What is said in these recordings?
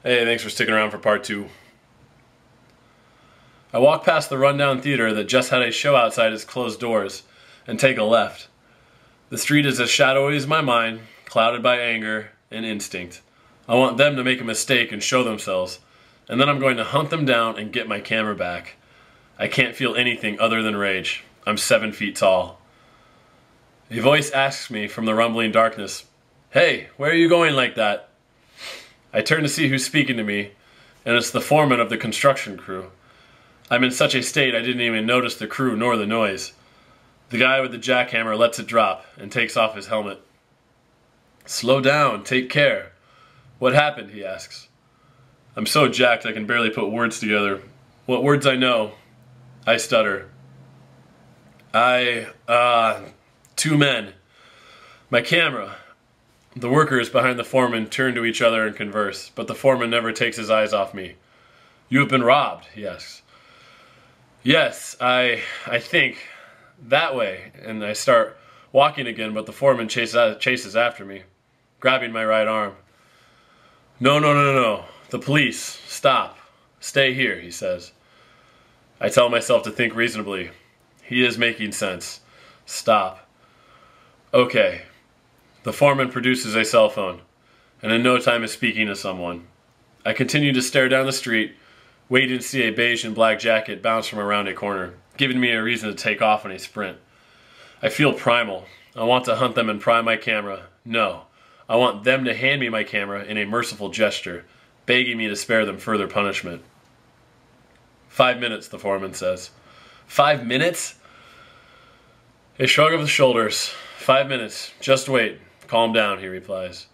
Hey, thanks for sticking around for part 2. I walk past the rundown theater that just had a show outside its closed doors and take a left. The street is as shadowy as my mind, clouded by anger and instinct. I want them to make a mistake and show themselves, and then I'm going to hunt them down and get my camera back. I can't feel anything other than rage. I'm 7 feet tall. A voice asks me from the rumbling darkness, "Hey, where are you going like that?" I turn to see who's speaking to me, and it's the foreman of the construction crew. I'm in such a state I didn't even notice the crew nor the noise. The guy with the jackhammer lets it drop and takes off his helmet. "Slow down, take care. What happened?" he asks. I'm so jacked I can barely put words together. What words I know, I stutter. Two men. My camera. The workers behind the foreman turn to each other and converse, but the foreman never takes his eyes off me. "You have been robbed," he asks. "Yes, I think. That way." And I start walking again, but the foreman chases after me, grabbing my right arm. No. The police. Stop. Stay here," he says. I tell myself to think reasonably. He is making sense. Stop. Okay. The foreman produces a cell phone, and in no time is speaking to someone. I continue to stare down the street, waiting to see a beige and black jacket bounce from around a corner, giving me a reason to take off in a sprint. I feel primal. I want to hunt them and pry my camera. No. I want them to hand me my camera in a merciful gesture, begging me to spare them further punishment. 5 minutes, the foreman says. 5 minutes? A shrug of the shoulders. 5 minutes. Just wait. Calm down, he replies.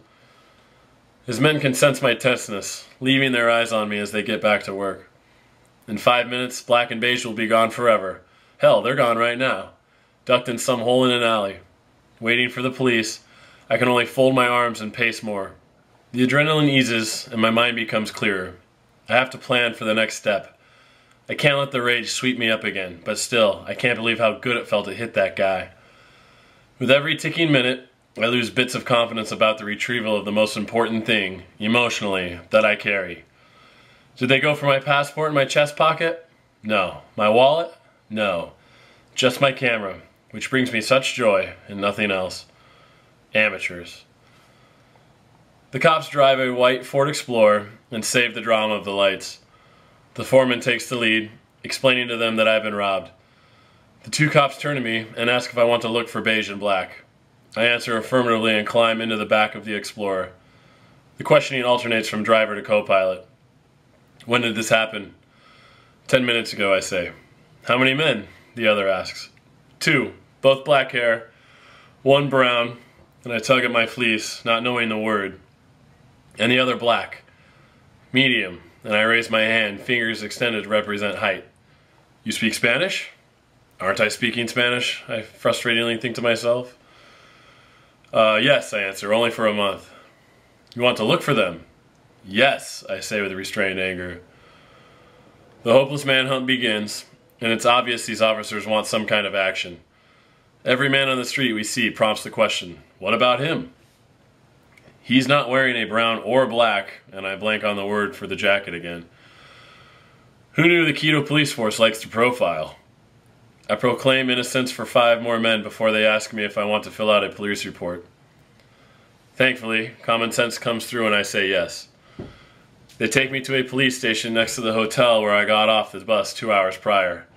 His men can sense my tenseness, leaving their eyes on me as they get back to work. In 5 minutes, black and beige will be gone forever. Hell, they're gone right now, ducked in some hole in an alley. Waiting for the police, I can only fold my arms and pace more. The adrenaline eases and my mind becomes clearer. I have to plan for the next step. I can't let the rage sweep me up again, but still, I can't believe how good it felt to hit that guy. With every ticking minute, I lose bits of confidence about the retrieval of the most important thing, emotionally, that I carry. Did they go for my passport in my chest pocket? No. My wallet? No. Just my camera, which brings me such joy and nothing else. Amateurs. The cops drive a white Ford Explorer and save the drama of the lights. The foreman takes the lead, explaining to them that I've been robbed. The 2 cops turn to me and ask if I want to look for beige and black. I answer affirmatively and climb into the back of the Explorer. The questioning alternates from driver to co-pilot. "When did this happen?" 10 minutes ago, I say. "How many men?" the other asks. 2, both black hair, 1 brown, and I tug at my fleece, not knowing the word. And the other black. Medium, and I raise my hand, fingers extended to represent height. "You speak Spanish?" "Aren't I speaking Spanish?" I frustratingly think to myself. Yes, I answer, "only for a month." "You want to look for them?" "Yes," I say with restrained anger. The hopeless manhunt begins, and it's obvious these officers want some kind of action. Every man on the street we see prompts the question, "What about him?" He's not wearing a brown or black, and I blank on the word for the jacket again. Who knew the c12 police force likes to profile? I proclaim innocence for 5 more men before they ask me if I want to fill out a police report. Thankfully, common sense comes through and I say yes. They take me to a police station next to the hotel where I got off the bus 2 hours prior.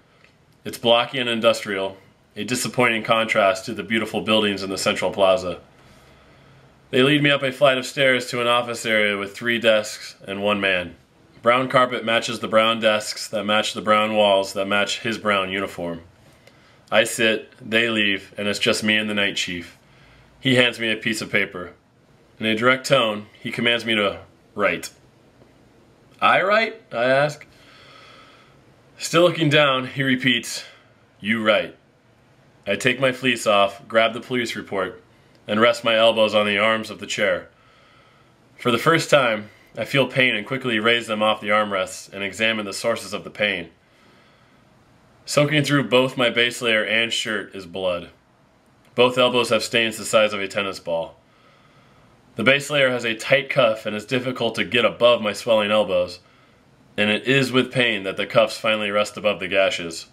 It's blocky and industrial, a disappointing contrast to the beautiful buildings in the Central Plaza. They lead me up a flight of stairs to an office area with 3 desks and 1 man. Brown carpet matches the brown desks that match the brown walls that match his brown uniform. I sit, they leave, and it's just me and the night chief. He hands me a piece of paper. In a direct tone, he commands me to write. "I write?" I ask. Still looking down, he repeats, "You write." I take my fleece off, grab the police report, and rest my elbows on the arms of the chair. For the first time, I feel pain and quickly raise them off the armrests and examine the sources of the pain. Soaking through both my base layer and shirt is blood. Both elbows have stains the size of a tennis ball. The base layer has a tight cuff and is difficult to get above my swelling elbows, and it is with pain that the cuffs finally rest above the gashes.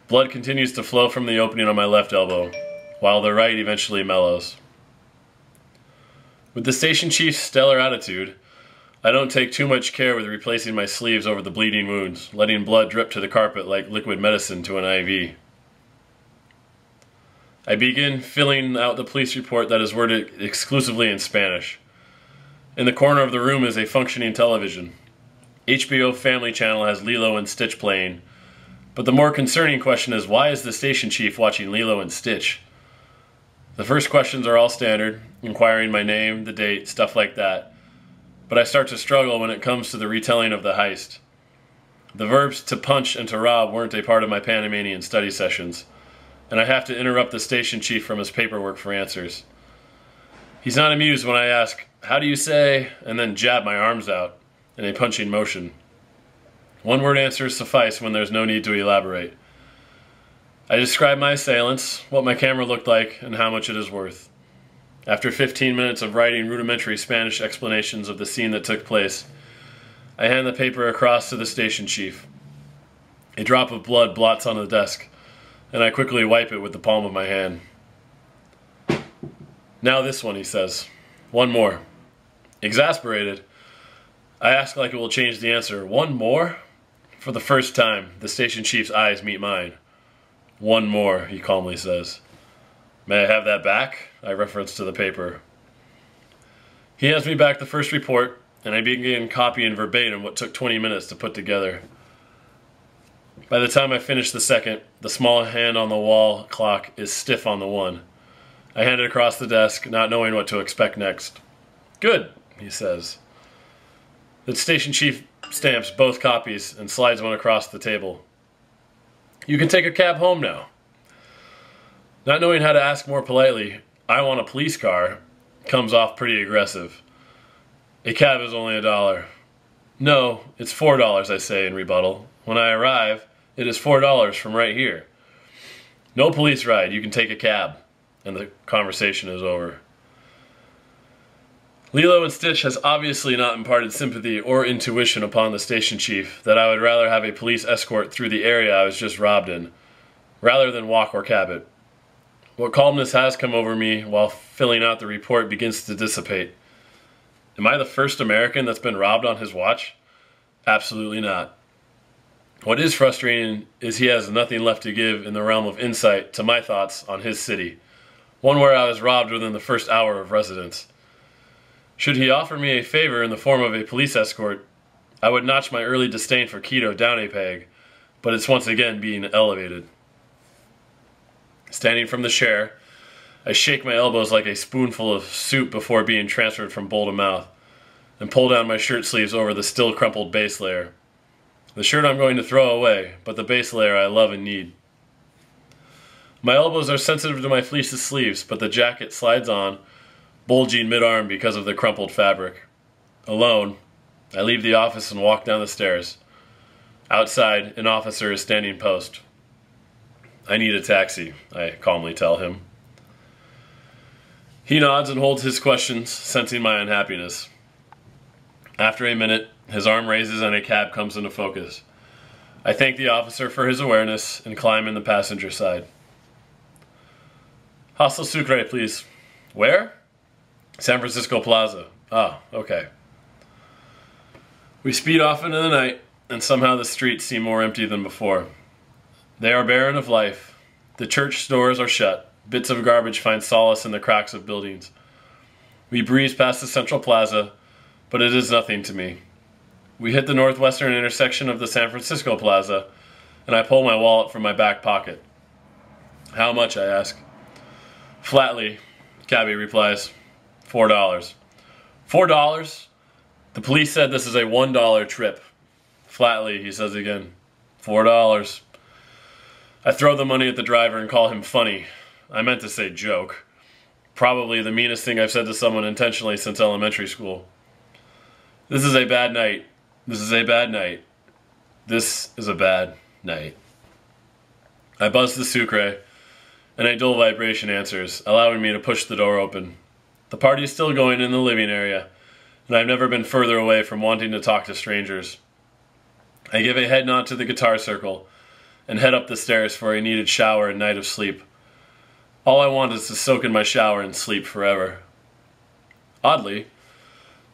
Blood continues to flow from the opening on my left elbow, while the right eventually mellows. With the station chief's stellar attitude, I don't take too much care with replacing my sleeves over the bleeding wounds, letting blood drip to the carpet like liquid medicine to an IV. I begin filling out the police report that is worded exclusively in Spanish. In the corner of the room is a functioning television. HBO Family Channel has Lilo and Stitch playing, but the more concerning question is, why is the station chief watching Lilo and Stitch? The first questions are all standard, inquiring my name, the date, stuff like that, but I start to struggle when it comes to the retelling of the heist. The verbs to punch and to rob weren't a part of my Panamanian study sessions, and I have to interrupt the station chief from his paperwork for answers. He's not amused when I ask, "How do you say?" and then jab my arms out in a punching motion. One-word answers suffice when there's no need to elaborate. I describe my assailants, what my camera looked like, and how much it is worth. After 15 minutes of writing rudimentary Spanish explanations of the scene that took place, I hand the paper across to the station chief. A drop of blood blots on the desk, and I quickly wipe it with the palm of my hand. "Now this one," he says. "One more." Exasperated, I ask like it will change the answer. "One more?" For the first time, the station chief's eyes meet mine. "One more," he calmly says. "May I have that back?" I reference to the paper. He hands me back the first report, and I begin copying verbatim what took 20 minutes to put together. By the time I finish the second, the small hand on the wall clock is stiff on the one. I hand it across the desk, not knowing what to expect next. "Good," he says. The station chief stamps both copies and slides one across the table. "You can take a cab home now." Not knowing how to ask more politely, "I want a police car," comes off pretty aggressive. "A cab is only $1. "No, it's $4, I say in rebuttal. "When I arrive, it is $4 from right here." "No police ride, you can take a cab." And the conversation is over. Lilo and Stitch has obviously not imparted sympathy or intuition upon the station chief that I would rather have a police escort through the area I was just robbed in, rather than walk or cab it. What calmness has come over me while filling out the report begins to dissipate. Am I the first American that's been robbed on his watch? Absolutely not. What is frustrating is he has nothing left to give in the realm of insight to my thoughts on his city, one where I was robbed within the first hour of residence. Should he offer me a favor in the form of a police escort, I would notch my early disdain for Quito down a peg, but it's once again being elevated. Standing from the chair, I shake my elbows like a spoonful of soup before being transferred from bowl to mouth, and pull down my shirt sleeves over the still crumpled base layer. The shirt I'm going to throw away, but the base layer I love and need. My elbows are sensitive to my fleece's sleeves, but the jacket slides on, bulging mid-arm because of the crumpled fabric. Alone, I leave the office and walk down the stairs. Outside, an officer is standing post. "I need a taxi," I calmly tell him. He nods and holds his questions, sensing my unhappiness. After a minute, his arm raises and a cab comes into focus. I thank the officer for his awareness and climb in the passenger side. "Hostel Sucre, please." "Where?" "San Francisco Plaza." "Ah, okay." We speed off into the night, and somehow the streets seem more empty than before. They are barren of life. The church stores are shut. Bits of garbage find solace in the cracks of buildings. We breeze past the Central Plaza, but it is nothing to me. We hit the northwestern intersection of the San Francisco Plaza, and I pull my wallet from my back pocket. "How much?" I ask. Flatly, cabbie replies, $4. $4? The police said this is a $1 trip. Flatly, he says again, $4. I throw the money at the driver and call him funny. I meant to say joke. Probably the meanest thing I've said to someone intentionally since elementary school. This is a bad night. This is a bad night. This is a bad night. I buzz the Sucre, and a dull vibration answers, allowing me to push the door open. The party is still going in the living area, and I've never been further away from wanting to talk to strangers. I give a head nod to the guitar circle and head up the stairs for a needed shower and night of sleep. All I want is to soak in my shower and sleep forever. Oddly,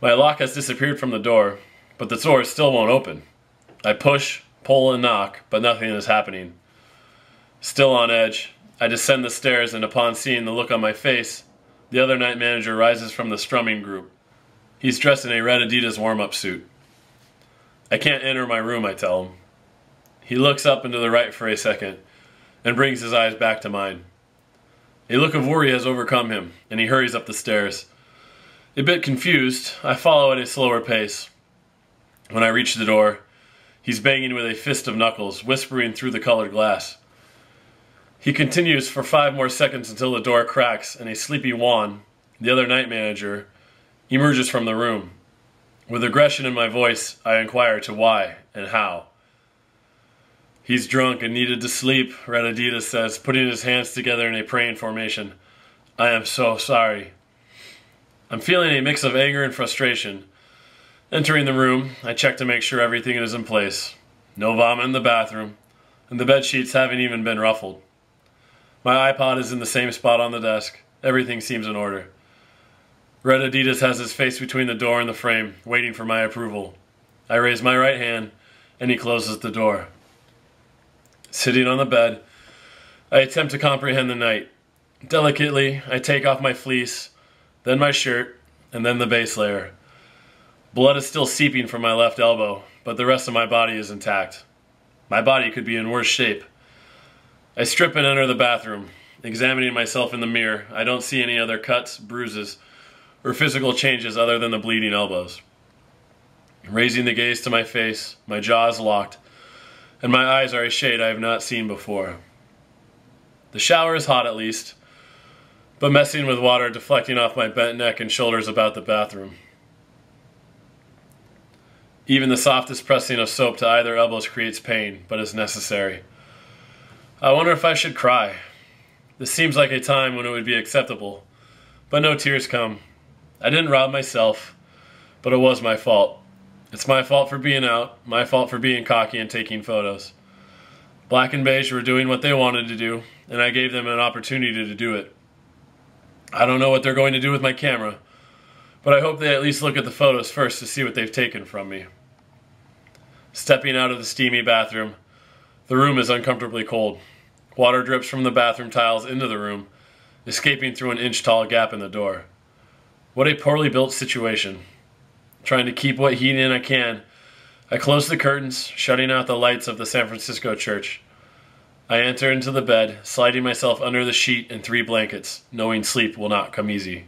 my lock has disappeared from the door, but the door still won't open. I push, pull, and knock, but nothing is happening. Still on edge, I descend the stairs, and upon seeing the look on my face, the other night manager rises from the strumming group. He's dressed in a red Adidas warm-up suit. I can't enter my room, I tell him. He looks up and to the right for a second, and brings his eyes back to mine. A look of worry has overcome him, and he hurries up the stairs. A bit confused, I follow at a slower pace. When I reach the door, he's banging with a fist of knuckles, whispering through the colored glass. He continues for 5 more seconds until the door cracks, and a sleepy Juan, the other night manager, emerges from the room. With aggression in my voice, I inquire to why and how. He's drunk and needed to sleep, Red Adidas says, putting his hands together in a praying formation. I am so sorry. I'm feeling a mix of anger and frustration. Entering the room, I check to make sure everything is in place. No vomit in the bathroom, and the bed sheets haven't even been ruffled. My iPod is in the same spot on the desk. Everything seems in order. Red Adidas has his face between the door and the frame, waiting for my approval. I raise my right hand, and he closes the door. Sitting on the bed, I attempt to comprehend the night. Delicately, I take off my fleece, then my shirt, and then the base layer. Blood is still seeping from my left elbow, but the rest of my body is intact. My body could be in worse shape. I strip and enter the bathroom. Examining myself in the mirror, I don't see any other cuts, bruises, or physical changes other than the bleeding elbows. Raising the gaze to my face, my jaw is locked, and my eyes are a shade I have not seen before. The shower is hot at least, but messing with water deflecting off my bent neck and shoulders about the bathroom. Even the softest pressing of soap to either elbows creates pain, but is necessary. I wonder if I should cry. This seems like a time when it would be acceptable, but no tears come. I didn't rob myself, but it was my fault. It's my fault for being out, my fault for being cocky and taking photos. Black and Beige were doing what they wanted to do, and I gave them an opportunity to do it. I don't know what they're going to do with my camera, but I hope they at least look at the photos first to see what they've taken from me. Stepping out of the steamy bathroom, the room is uncomfortably cold. Water drips from the bathroom tiles into the room, escaping through an inch-tall gap in the door. What a poorly built situation. Trying to keep what heat in I can, I close the curtains, shutting out the lights of the San Francisco church. I enter into the bed, sliding myself under the sheet and 3 blankets, knowing sleep will not come easy.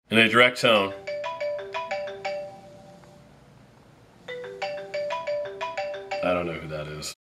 In a direct tone, I don't know who that is.